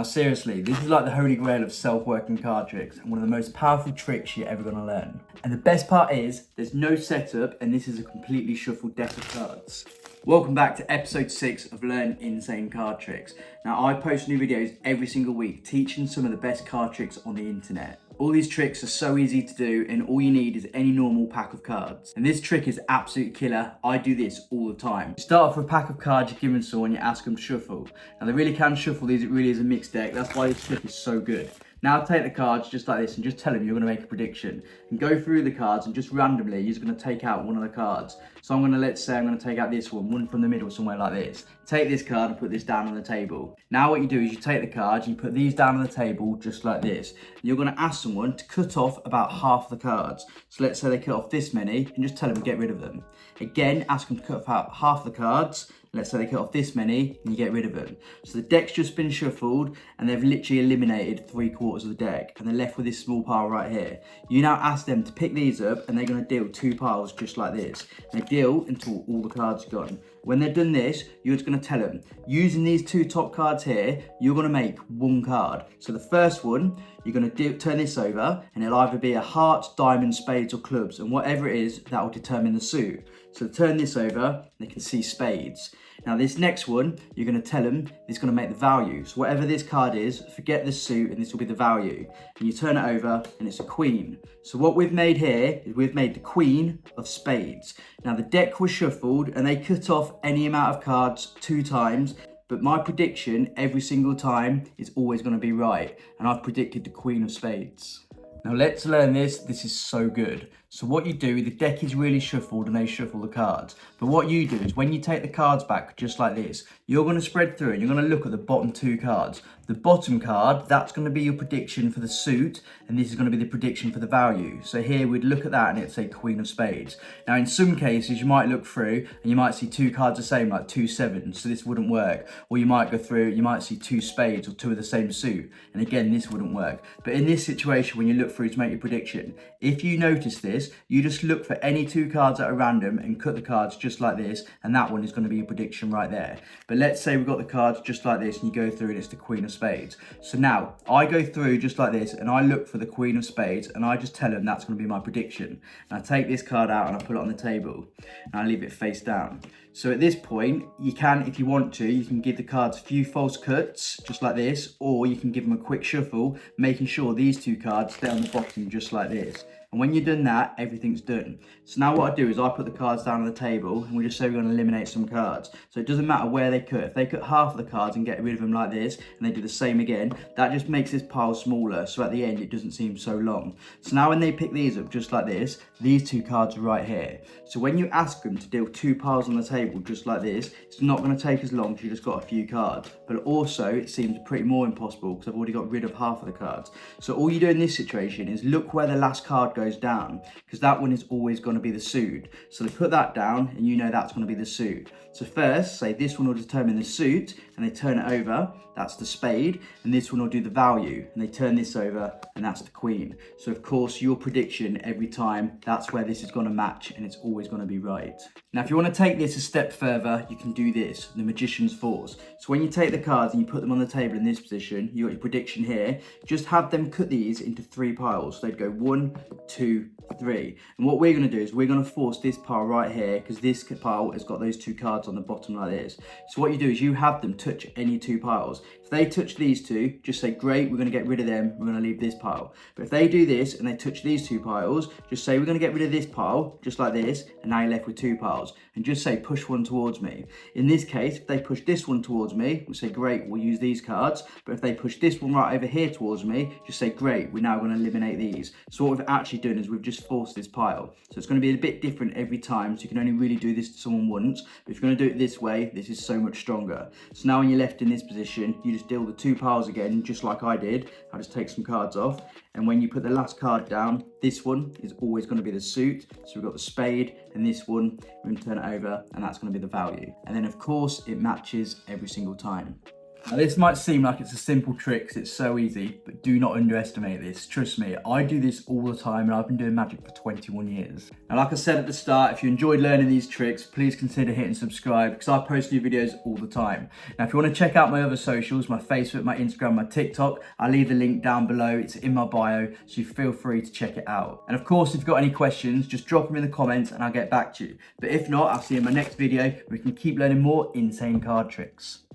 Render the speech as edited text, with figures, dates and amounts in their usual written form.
seriously, this is like the holy grail of self-working card tricks and one of the most powerful tricks you're ever going to learn. And the best part is, there's no setup and this is a completely shuffled deck of cards. Welcome back to episode 6 of Learn Insane Card Tricks. Now I post new videos every single week teaching some of the best card tricks on the internet. All these tricks are so easy to do and all you need is any normal pack of cards. And this trick is absolutely killer. I do this all the time. You start off with a pack of cards you're given someone, you ask them to shuffle. Now they really can shuffle these, it really is a mixed deck. That's why this trick is so good. Now take the cards just like this and just tell them you're going to make a prediction. And go through the cards and just randomly you're just going to take out one of the cards. So I'm going to, let's say I'm going to take out this one from the middle somewhere like this. Take this card and put this down on the table. Now what you do is you take the cards and you put these down on the table just like this. And you're going to ask someone to cut off about half the cards. So let's say they cut off this many and just tell them to get rid of them. Again, ask them to cut off half the cards. Let's say they cut off this many and you get rid of them. So the deck's just been shuffled and they've literally eliminated 3/4 of the deck and they're left with this small pile right here. You now ask them to pick these up and they're going to deal 2 piles just like this. They deal until all the cards are gone. When they've done this, you're just going to tell them, using these 2 top cards here, you're going to make 1 card. So the first one, you're going to turn this over and it'll either be a heart, diamond, spades or clubs, and whatever it is, that will determine the suit. So turn this over, they can see spades. Now this next one, you're going to tell them it's going to make the value. So whatever this card is, forget the suit and this will be the value. And you turn it over and it's a queen. So what we've made here is we've made the queen of spades. Now the deck was shuffled and they cut off any amount of cards 2 times. But my prediction every single time is always going to be right. And I've predicted the queen of spades. Now let's learn this. This is so good. So what you do, the deck is really shuffled and they shuffle the cards. But what you do is when you take the cards back just like this, you're going to spread through and you're going to look at the bottom 2 cards. The bottom card, that's going to be your prediction for the suit and this is going to be the prediction for the value. So here we'd look at that and it'd say queen of spades. Now in some cases you might look through and you might see 2 cards the same, like 2 sevens, so this wouldn't work. Or you might go through, you might see 2 spades or 2 of the same suit, and again this wouldn't work. But in this situation when you look through to make your prediction, if you notice this, you just look for any 2 cards that are random and cut the cards just like this, and that one is going to be your prediction right there. But let's say we've got the cards just like this and you go through and it's the queen of spades. So now I go through just like this and I look for the queen of spades and I just tell them that's going to be my prediction. And I take this card out and I put it on the table and I leave it face down. So at this point, you can, if you want to, you can give the cards a few false cuts, just like this, or you can give them a quick shuffle, making sure these 2 cards stay on the bottom just like this. And when you've done that, everything's done. So now what I do is I put the cards down on the table and we just say we're going to eliminate some cards. So it doesn't matter where they cut. If they cut half of the cards and get rid of them like this, and they do the same again, that just makes this pile smaller. So at the end, it doesn't seem so long. So now when they pick these up just like this, these 2 cards are right here. So when you ask them to deal 2 piles on the table just like this, it's not going to take as long because you just got a few cards. But also, it seems pretty more impossible because I've already got rid of half of the cards. So all you do in this situation is look where the last card goes down, because that one is always going to be the suit. So they put that down and you know that's going to be the suit. So first, say this one will determine the suit and they turn it over, that's the spade, and this one will do the value and they turn this over and that's the queen. So of course your prediction every time, that's where this is going to match and it's always going to be right. Now if you want to take this a step further, you can do this, the magician's force. So when you take the cards and you put them on the table in this position, you got your prediction here, just have them cut these into 3 piles. So they'd go 1, 2, 3. And what we're going to do is we're going to force this pile right here because this pile has got those 2 cards on the bottom like this. So what you do is you have them touch any 2 piles. If they touch these 2, just say great, we're going to get rid of them, we're going to leave this pile. But if they do this and they touch these 2 piles, just say we're going to get rid of this pile just like this, and now you're left with 2 piles, and just say push one towards me. In this case, if they push this one towards me, we'll say great, we'll use these cards. But if they push this one right over here towards me, just say great, we're now going to eliminate these. So what we've actually done is we've just forced this pile. So it's going to be a bit different every time, so you can only really do this to someone once. But if you're going to do it this way, this is so much stronger. So now when you're left in this position, you just deal the 2 piles again, just like I did. I'll just take some cards off. And when you put the last card down, this one is always going to be the suit. So we've got the spade, and this one, we're going to turn it over, and that's going to be the value. And then of course, it matches every single time. Now, this might seem like it's a simple trick 'cause it's so easy, but do not underestimate this. Trust me, I do this all the time and I've been doing magic for 21 years. Now, like I said at the start, if you enjoyed learning these tricks, please consider hitting subscribe because I post new videos all the time. Now, if you want to check out my other socials, my Facebook, my Instagram, my TikTok, I'll leave the link down below. It's in my bio, so feel free to check it out. And of course, if you've got any questions, just drop them in the comments and I'll get back to you. But if not, I'll see you in my next video where we can keep learning more insane card tricks.